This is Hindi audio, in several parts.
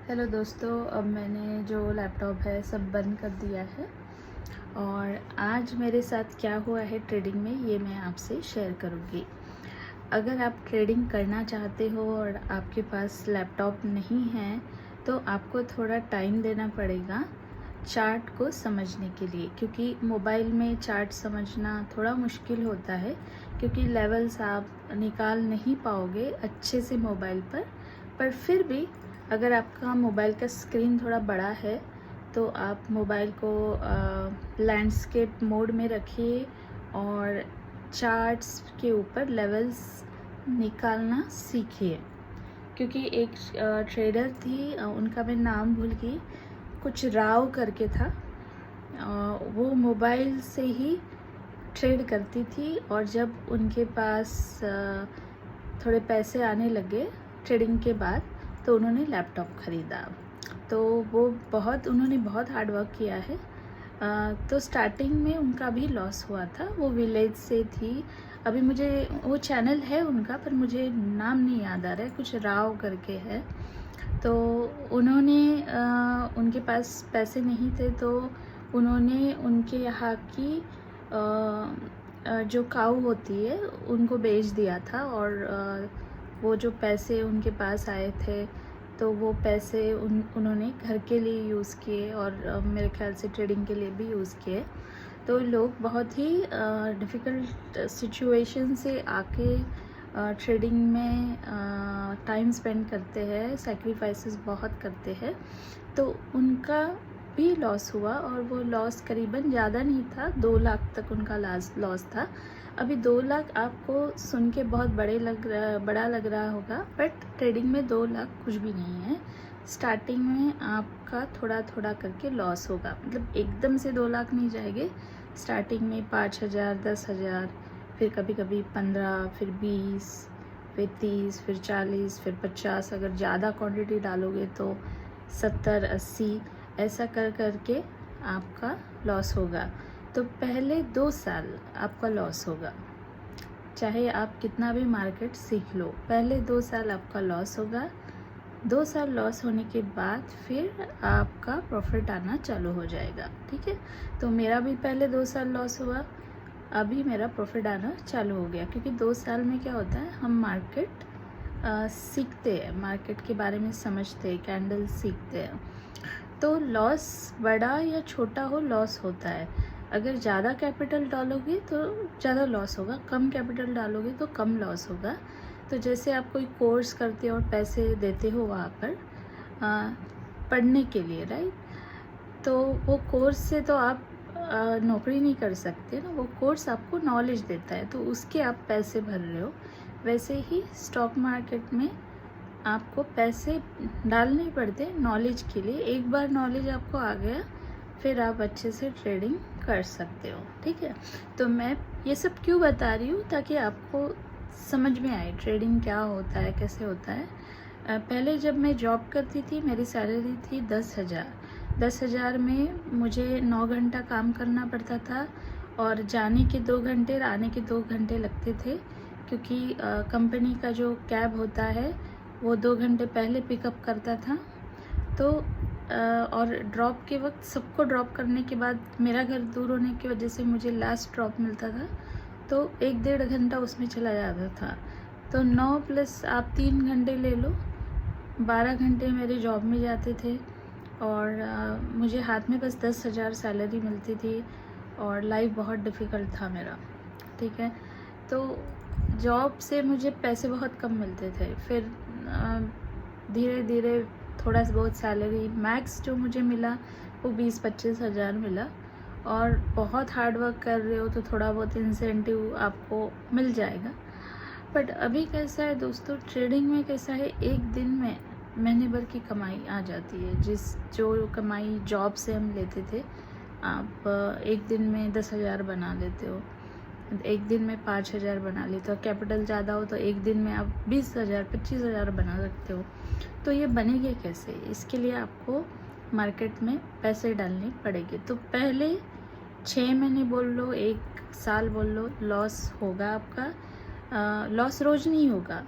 हेलो दोस्तों, अब मैंने जो लैपटॉप है सब बंद कर दिया है और आज मेरे साथ क्या हुआ है ट्रेडिंग में ये मैं आपसे शेयर करूँगी। अगर आप ट्रेडिंग करना चाहते हो और आपके पास लैपटॉप नहीं है तो आपको थोड़ा टाइम देना पड़ेगा चार्ट को समझने के लिए, क्योंकि मोबाइल में चार्ट समझना थोड़ा मुश्किल होता है क्योंकि लेवल्स आप निकाल नहीं पाओगे अच्छे से मोबाइल पर फिर भी अगर आपका मोबाइल का स्क्रीन थोड़ा बड़ा है तो आप मोबाइल को लैंडस्केप मोड में रखिए और चार्ट्स के ऊपर लेवल्स निकालना सीखिए। क्योंकि एक ट्रेडर थी, उनका मैं नाम भूल गई, कुछ राव करके था। वो मोबाइल से ही ट्रेड करती थी और जब उनके पास थोड़े पैसे आने लगे ट्रेडिंग के बाद तो उन्होंने लैपटॉप ख़रीदा। तो उन्होंने बहुत हार्ड वर्क किया है। तो स्टार्टिंग में उनका भी लॉस हुआ था। वो विलेज से थी। अभी मुझे वो चैनल है उनका पर मुझे नाम नहीं याद आ रहा है, कुछ राव करके है। तो उन्होंने उनके पास पैसे नहीं थे तो उन्होंने उनके यहाँ की जो काऊ होती है उनको बेच दिया था और वो जो पैसे उनके पास आए थे तो वो पैसे उन्होंने घर के लिए यूज़ किए और मेरे ख्याल से ट्रेडिंग के लिए भी यूज़ किए। तो लोग बहुत ही डिफ़िकल्ट सिचुएशन से आके ट्रेडिंग में टाइम स्पेंड करते हैं, सैक्रिफाइसेस बहुत करते हैं। तो उनका भी लॉस हुआ और वो लॉस करीबन ज़्यादा नहीं था, 2 लाख तक उनका लॉस था। अभी 2 लाख आपको सुन के बहुत बड़ा लग रहा होगा, बट ट्रेडिंग में 2 लाख कुछ भी नहीं है। स्टार्टिंग में आपका थोड़ा थोड़ा करके लॉस होगा, मतलब एकदम से 2 लाख नहीं जाएंगे। स्टार्टिंग में 5,000, 10,000, फिर कभी कभी 15, फिर 20, फिर 30, फिर 40, फिर 50। अगर ज़्यादा क्वांटिटी डालोगे तो 70, 80 ऐसा कर करके आपका लॉस होगा। तो पहले 2 साल आपका लॉस होगा, चाहे आप कितना भी मार्केट सीख लो, पहले 2 साल आपका लॉस होगा। 2 साल लॉस होने के बाद फिर आपका प्रॉफिट आना चालू हो जाएगा। ठीक है, तो मेरा भी पहले 2 साल लॉस हुआ, अभी मेरा प्रॉफिट आना चालू हो गया। क्योंकि 2 साल में क्या होता है, हम मार्केट सीखते हैं, मार्केट के बारे में समझते हैं, कैंडल सीखते हैं। तो लॉस बड़ा या छोटा हो, लॉस होता है। अगर ज़्यादा कैपिटल डालोगे तो ज़्यादा लॉस होगा, कम कैपिटल डालोगे तो कम लॉस होगा। तो जैसे आप कोई कोर्स करते हो और पैसे देते हो वहाँ पर पढ़ने के लिए, राइट, तो वो कोर्स से तो आप नौकरी नहीं कर सकते ना, वो कोर्स आपको नॉलेज देता है तो उसके आप पैसे भर रहे हो। वैसे ही स्टॉक मार्केट में आपको पैसे डालने पड़ते नॉलेज के लिए। एक बार नॉलेज आपको आ गया फिर आप अच्छे से ट्रेडिंग कर सकते हो। ठीक है, तो मैं ये सब क्यों बता रही हूँ, ताकि आपको समझ में आए ट्रेडिंग क्या होता है, कैसे होता है। पहले जब मैं जॉब करती थी मेरी सैलरी थी 10,000। 10,000 में मुझे 9 घंटा काम करना पड़ता था और जाने के 2 घंटे, आने के 2 घंटे लगते थे। क्योंकि कंपनी का जो कैब होता है वो 2 घंटे पहले पिकअप करता था। तो और ड्रॉप के वक्त सबको ड्रॉप करने के बाद मेरा घर दूर होने की वजह से मुझे लास्ट ड्रॉप मिलता था तो 1-1.5 घंटा उसमें चला जाता था। तो 9 प्लस आप 3 घंटे ले लो, 12 घंटे मेरे जॉब में जाते थे और मुझे हाथ में बस 10,000 सैलरी मिलती थी और लाइफ बहुत डिफ़िकल्ट था मेरा। ठीक है, तो जॉब से मुझे पैसे बहुत कम मिलते थे। फिर धीरे धीरे थोड़ा बहुत सैलरी, मैक्स जो मुझे मिला वो 20-25 हज़ार मिला। और बहुत हार्ड वर्क कर रहे हो तो थोड़ा बहुत इंसेंटिव आपको मिल जाएगा। बट अभी कैसा है दोस्तों, ट्रेडिंग में कैसा है, एक दिन में महीने भर की कमाई आ जाती है। जो कमाई जॉब से हम लेते थे, आप एक दिन में 10,000 बना लेते हो, एक दिन में 5,000 बना लेते हो। कैपिटल ज़्यादा हो तो एक दिन में आप 20,000, 25,000 बना सकते हो। तो ये बनेंगे कैसे, इसके लिए आपको मार्केट में पैसे डालने पड़ेंगे। तो पहले 6 महीने बोल लो, 1 साल बोल लो, लॉस होगा आपका। लॉस रोज़ नहीं होगा,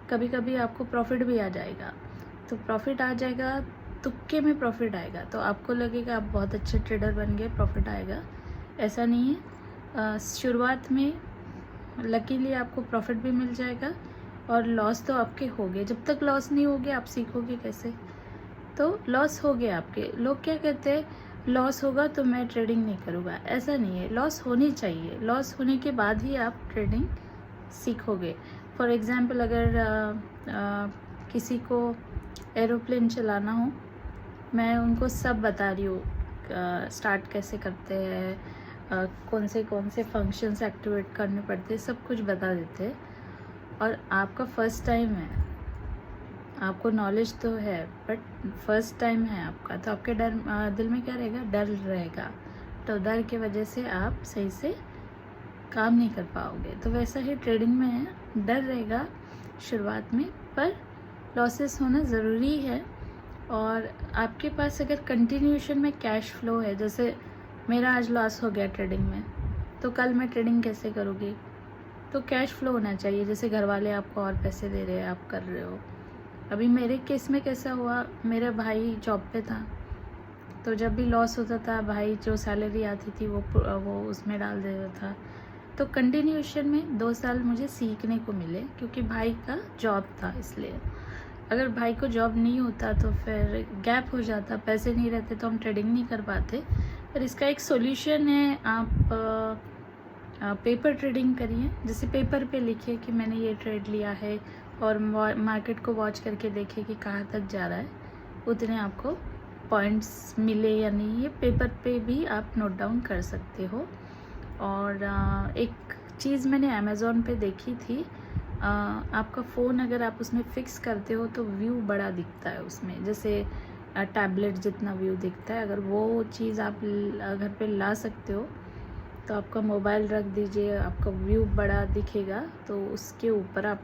कभी कभी आपको प्रॉफिट भी आ जाएगा। तो प्रॉफिट आ जाएगा, तुक्के में प्रॉफिट आएगा, तो आपको लगेगा आप बहुत अच्छे ट्रेडर बन गए, प्रॉफिट आएगा। ऐसा नहीं है। शुरुआत में लकीली आपको प्रॉफिट भी मिल जाएगा और लॉस तो आपके हो गए। जब तक लॉस नहीं होगे आप सीखोगे कैसे? तो लॉस हो गया आपके। लोग क्या कहते हैं, लॉस होगा तो मैं ट्रेडिंग नहीं करूँगा। ऐसा नहीं है, लॉस होनी चाहिए। लॉस होने के बाद ही आप ट्रेडिंग सीखोगे। फॉर एग्ज़ाम्पल अगर किसी को एरोप्लेन चलाना हो, मैं उनको सब बता रही हूँ, स्टार्ट कैसे करते हैं, कौन से फंक्शंस एक्टिवेट करने पड़ते हैं, सब कुछ बता देते हैं। और आपका फर्स्ट टाइम है, आपको नॉलेज तो है बट फर्स्ट टाइम है आपका, तो आपके दिल में क्या रहेगा? डर रहेगा। तो डर की वजह से आप सही से काम नहीं कर पाओगे। तो वैसा ही ट्रेडिंग में है, डर रहेगा शुरुआत में, पर लॉसेस होना ज़रूरी है। और आपके पास अगर कंटिन्यूशन में कैश फ्लो है, जैसे मेरा आज लॉस हो गया ट्रेडिंग में, तो कल मैं ट्रेडिंग कैसे करूँगी? तो कैश फ्लो होना चाहिए। जैसे घर वाले आपको और पैसे दे रहे हैं, आप कर रहे हो। अभी मेरे केस में कैसा हुआ, मेरा भाई जॉब पे था, तो जब भी लॉस होता था भाई जो सैलरी आती थी वो उसमें डाल देता था। तो कंटिन्यूशन में 2 साल मुझे सीखने को मिले, क्योंकि भाई का जॉब था। इसलिए अगर भाई को जॉब नहीं होता तो फिर गैप हो जाता, पैसे नहीं रहते तो हम ट्रेडिंग नहीं कर पाते। पर इसका एक सॉल्यूशन है, आप पेपर ट्रेडिंग करिए। जैसे पेपर पे लिखिए कि मैंने ये ट्रेड लिया है और मार्केट को वॉच करके देखिए कि कहाँ तक जा रहा है, उतने आपको पॉइंट्स मिले या नहीं, ये पेपर पे भी आप नोट डाउन कर सकते हो। और एक चीज़ मैंने अमेज़ॉन पे देखी थी, आपका फ़ोन अगर आप उसमें फ़िक्स करते हो तो व्यू बड़ा दिखता है उसमें, जैसे टैबलेट जितना व्यू दिखता है। अगर वो चीज़ आप घर पे ला सकते हो तो आपका मोबाइल रख दीजिए, आपका व्यू बड़ा दिखेगा, तो उसके ऊपर आप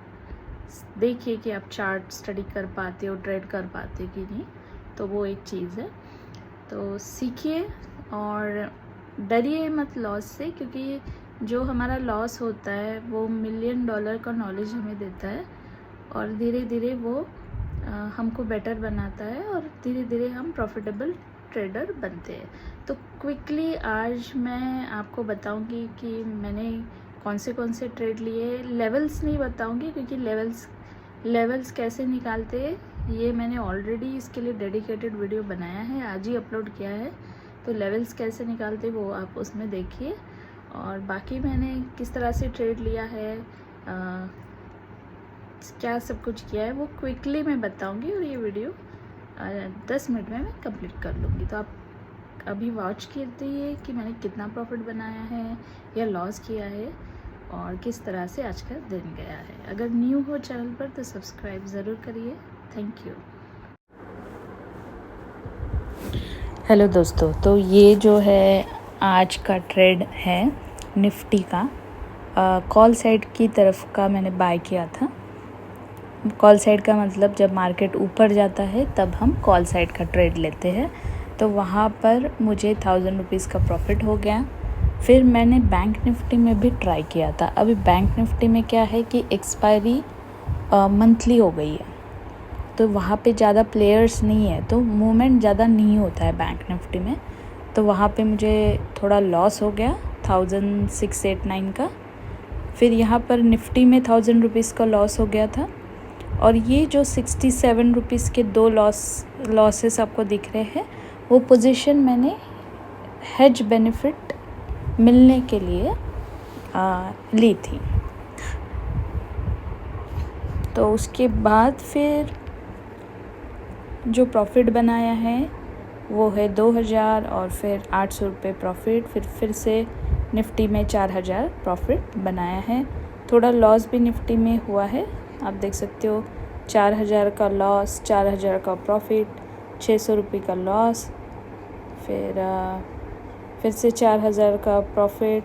देखिए कि आप चार्ट स्टडी कर पाते हो, ट्रेड कर पाते कि नहीं। तो वो एक चीज़ है। तो सीखिए और डरिए मत लॉस से, क्योंकि जो हमारा लॉस होता है वो $1 मिलियन का नॉलेज हमें देता है और धीरे धीरे वो हमको बेटर बनाता है और धीरे धीरे हम प्रॉफिटेबल ट्रेडर बनते हैं। तो क्विकली आज मैं आपको बताऊंगी कि मैंने कौन से ट्रेड लिए। लेवल्स नहीं बताऊंगी, क्योंकि लेवल्स कैसे निकालते हैं ये मैंने ऑलरेडी इसके लिए डेडिकेटेड वीडियो बनाया है, आज ही अपलोड किया है। तो लेवल्स कैसे निकालते वो आप उसमें देखिए। और बाकी मैंने किस तरह से ट्रेड लिया है, क्या सब कुछ किया है, वो क्विकली मैं बताऊंगी और ये वीडियो 10 मिनट में मैं कंप्लीट कर लूँगी। तो आप अभी वॉच कीजिए कि मैंने कितना प्रॉफिट बनाया है या लॉस किया है और किस तरह से आज का दिन गया है। अगर न्यू हो चैनल पर तो सब्सक्राइब ज़रूर करिए। Thank you. हेलो दोस्तों, तो ये जो है आज का ट्रेड है निफ्टी का, कॉल साइड की तरफ का मैंने बाय किया था। कॉल साइड का मतलब जब मार्केट ऊपर जाता है तब हम कॉल साइड का ट्रेड लेते हैं। तो वहाँ पर मुझे 1000 रुपीज़ का प्रॉफिट हो गया। फिर मैंने बैंक निफ्टी में भी ट्राई किया था। अभी बैंक निफ्टी में क्या है कि एक्सपायरी मंथली हो गई है, तो वहाँ पे ज़्यादा प्लेयर्स नहीं है, तो मूवमेंट ज़्यादा नहीं होता है बैंक निफ्टी में। तो वहाँ पे मुझे थोड़ा लॉस हो गया 1689 का। फिर यहाँ पर निफ्टी में 1000 रुपीज़ का लॉस हो गया था। और ये जो 67 रुपीज़ के 2 लॉसेस आपको दिख रहे हैं, वो पोजीशन मैंने हेज बेनिफिट मिलने के लिए ली थी। तो उसके बाद फिर जो प्रॉफिट बनाया है वो है 2000 और फिर 800 रुपये प्रॉफिट। फिर से निफ्टी में 4000 प्रॉफिट बनाया है। थोड़ा लॉस भी निफ्टी में हुआ है, आप देख सकते हो। 4000 का लॉस, 4000 का प्रॉफिट, 600 रुपये का लॉस, फिर से 4000 का प्रॉफिट।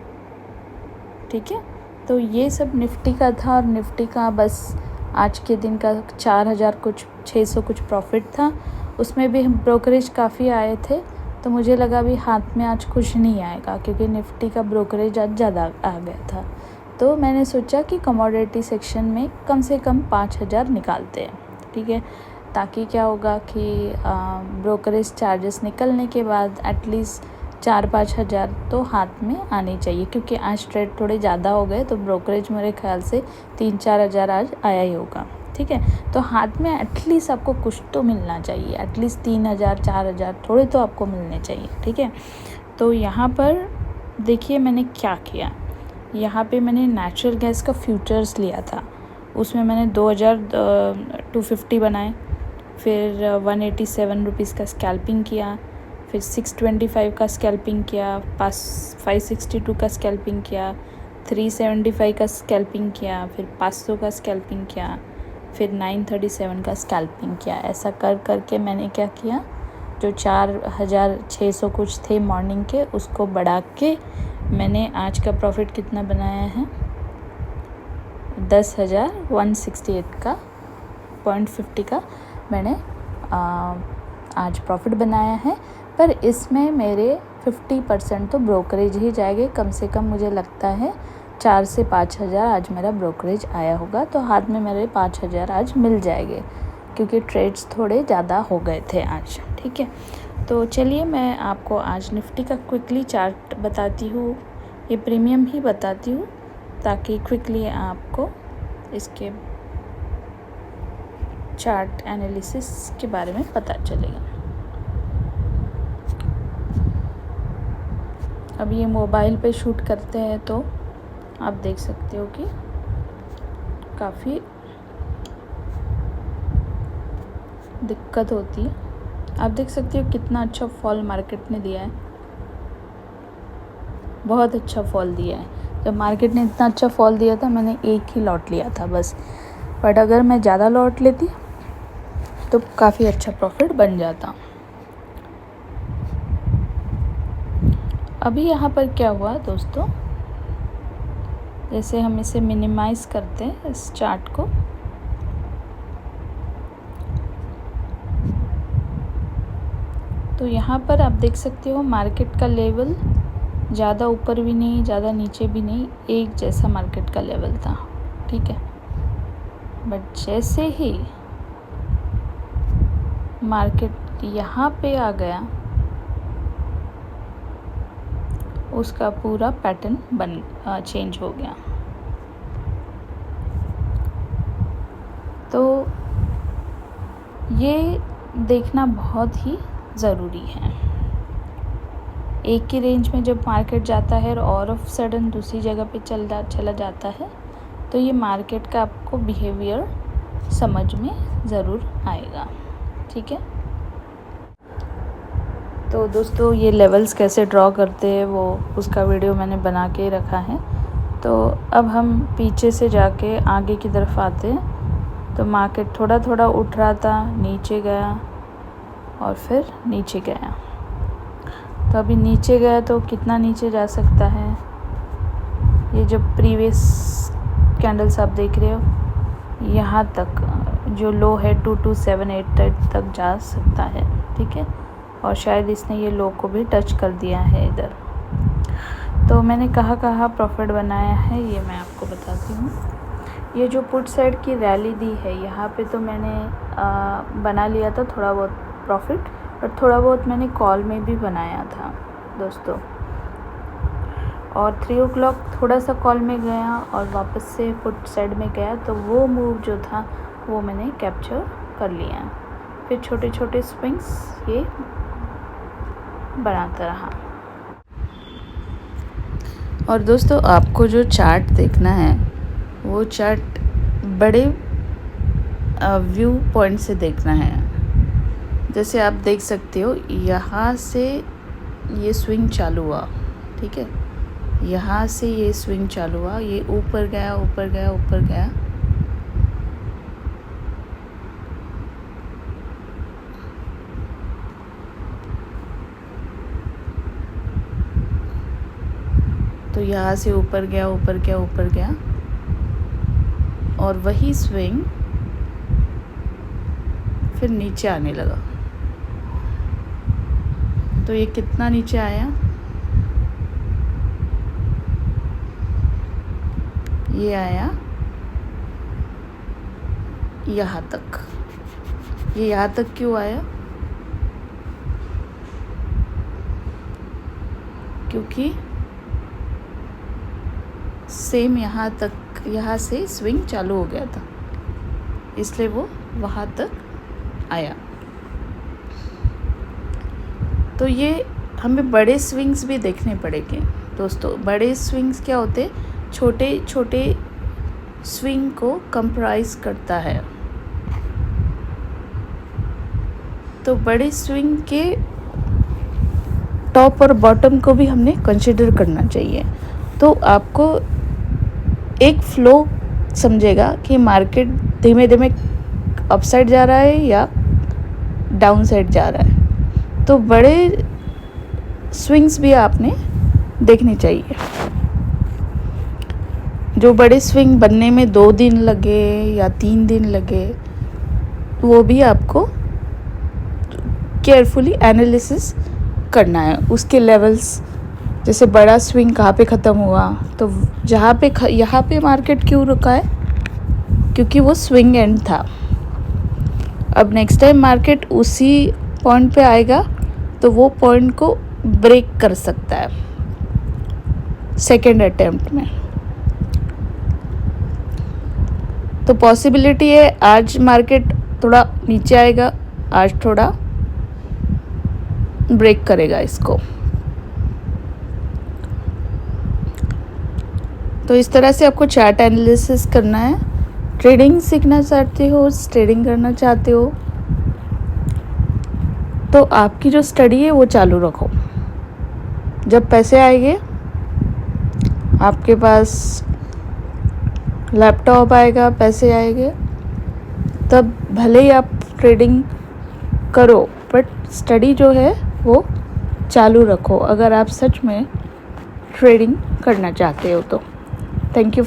ठीक है, तो ये सब निफ्टी का था। और निफ्टी का बस आज के दिन का 4000 कुछ 600 कुछ प्रॉफिट था। उसमें भी ब्रोकरेज काफ़ी आए थे, तो मुझे लगा भी हाथ में आज कुछ नहीं आएगा, क्योंकि निफ्टी का ब्रोकरेज आज ज़्यादा आ गया था। तो मैंने सोचा कि कमोडिटी सेक्शन में कम से कम 5000 निकालते हैं। ठीक है, ताकि क्या होगा कि ब्रोकरेज चार्जेस निकलने के बाद एटलीस्ट 4-5 हज़ार तो हाथ में आने चाहिए, क्योंकि आज ट्रेड थोड़े ज़्यादा हो गए तो ब्रोकरेज मेरे ख्याल से 3-4 हज़ार आज आया ही होगा। ठीक है, तो हाथ में एटलीस्ट आपको कुछ तो मिलना चाहिए, एटलीस्ट 3 हज़ार 4 हज़ार थोड़े तो आपको मिलने चाहिए। ठीक है, तो यहाँ पर देखिए मैंने क्या किया। यहाँ पे मैंने नेचुरल गैस का फ्यूचर्स लिया था, उसमें मैंने 2,250 बनाए, फिर 187 रुपीज़ का स्कैल्पिंग किया, फिर 625 का स्कैल्पिंग किया, 562 का स्कैल्पिंग किया, 375 का स्कैल्पिंग किया, फिर 500 का स्कैल्पिंग किया, फिर 937 का स्कैल्पिंग किया। ऐसा कर करके मैंने क्या किया, जो 4,600 कुछ थे मॉर्निंग के, उसको बढ़ा के मैंने आज का प्रॉफिट कितना बनाया है, 10,168 का 0.50 का मैंने आज प्रॉफिट बनाया है। पर इसमें मेरे 50% तो ब्रोकरेज ही जाएंगे। कम से कम मुझे लगता है 4 से 5 हज़ार आज मेरा ब्रोकरेज आया होगा, तो हाथ में मेरे 5 हज़ार आज मिल जाएंगे, क्योंकि ट्रेड्स थोड़े ज़्यादा हो गए थे आज। ठीक है, तो चलिए मैं आपको आज निफ्टी का क्विकली चार्ट बताती हूँ, ये प्रीमियम ही बताती हूँ ताकि क्विकली आपको इसके चार्ट एनालिसिस के बारे में पता चलेगा। अब ये मोबाइल पे शूट करते हैं तो आप देख सकते हो कि काफ़ी दिक्कत होती है। आप देख सकते हो कितना अच्छा फॉल मार्केट ने दिया है, बहुत अच्छा फॉल दिया है। जब मार्केट ने इतना अच्छा फॉल दिया था मैंने एक ही लॉट लिया था बस, बट अगर मैं ज़्यादा लॉट लेती तो काफ़ी अच्छा प्रॉफिट बन जाता। अभी यहाँ पर क्या हुआ दोस्तों, जैसे हम इसे मिनिमाइज़ करते हैं इस चार्ट को, तो यहाँ पर आप देख सकते हो मार्केट का लेवल ज़्यादा ऊपर भी नहीं ज़्यादा नीचे भी नहीं, एक जैसा मार्केट का लेवल था। ठीक है, बट जैसे ही मार्केट यहाँ पे आ गया उसका पूरा पैटर्न चेंज हो गया। तो ये देखना बहुत ही ज़रूरी है। एक ही रेंज में जब मार्केट जाता है और ऑफ सडन दूसरी जगह पे चला जाता है तो ये मार्केट का आपको बिहेवियर समझ में ज़रूर आएगा। ठीक है, तो दोस्तों ये लेवल्स कैसे ड्रॉ करते हैं वो उसका वीडियो मैंने बना के रखा है। तो अब हम पीछे से जाके आगे की तरफ आते हैं। तो मार्केट थोड़ा थोड़ा उठ रहा था, नीचे गया और फिर नीचे गया। तो अभी नीचे गया तो कितना नीचे जा सकता है, ये जो प्रीवियस कैंडल्स आप देख रहे हो यहाँ तक जो लो है 2278 तक जा सकता है। ठीक है, और शायद इसने ये लो को भी टच कर दिया है इधर। तो मैंने कहाँ प्रॉफिट बनाया है ये मैं आपको बताती हूँ। ये जो पुट साइड की रैली दी है यहाँ पे तो मैंने बना लिया था थोड़ा बहुत प्रॉफिट, और थोड़ा बहुत मैंने कॉल में भी बनाया था दोस्तों। और 3 o'clock थोड़ा सा कॉल में गया और वापस से पुट साइड में गया, तो वो मूव जो था वो मैंने कैप्चर कर लिया। फिर छोटे छोटे स्विंग्स ये बनाता रहा। और दोस्तों आपको जो चार्ट देखना है वो चार्ट बड़े व्यू पॉइंट से देखना है। जैसे आप देख सकते हो यहाँ से ये स्विंग चालू हुआ। ठीक है, यहाँ से ये स्विंग चालू हुआ, ये ऊपर गया ऊपर गया ऊपर गया, तो यहाँ से ऊपर गया ऊपर गया ऊपर गया, और वही स्विंग फिर नीचे आने लगा। तो ये कितना नीचे आया, ये आया यहाँ तक। ये यहाँ तक क्यों आया? क्योंकि सेम यहाँ तक, यहाँ से स्विंग चालू हो गया था, इसलिए वो वहाँ तक आया। तो ये हमें बड़े स्विंग्स भी देखने पड़ेंगे दोस्तों। बड़े स्विंग्स क्या होते? छोटे छोटे स्विंग को कंप्राइज करता है। तो बड़े स्विंग के टॉप और बॉटम को भी हमने कंसिडर करना चाहिए। तो आपको एक फ्लो समझेगा कि मार्केट धीमे धीमे अपसाइड जा रहा है या डाउन साइड जा रहा है। तो बड़े स्विंग्स भी आपने देखने चाहिए। जो बड़े स्विंग बनने में 2 दिन लगे या 3 दिन लगे, वो भी आपको केयरफुली एनालिसिस करना है। उसके लेवल्स, जैसे बड़ा स्विंग कहाँ पे ख़त्म हुआ, तो जहाँ पे यहाँ पे मार्केट क्यों रुका है? क्योंकि वो स्विंग एंड था। अब नेक्स्ट टाइम मार्केट उसी पॉइंट पे आएगा तो वो पॉइंट को ब्रेक कर सकता है सेकेंड अटेम्प्ट में। तो पॉसिबिलिटी है आज मार्केट थोड़ा नीचे आएगा, आज थोड़ा ब्रेक करेगा इसको। तो इस तरह से आपको चार्ट एनालिसिस करना है। ट्रेडिंग सीखना चाहते हो, ट्रेडिंग करना चाहते हो, तो आपकी जो स्टडी है वो चालू रखो। जब पैसे आएंगे, आपके पास लैपटॉप आएगा, पैसे आएंगे, तब भले ही आप ट्रेडिंग करो, बट स्टडी जो है वो चालू रखो, अगर आप सच में ट्रेडिंग करना चाहते हो तो। Thank you.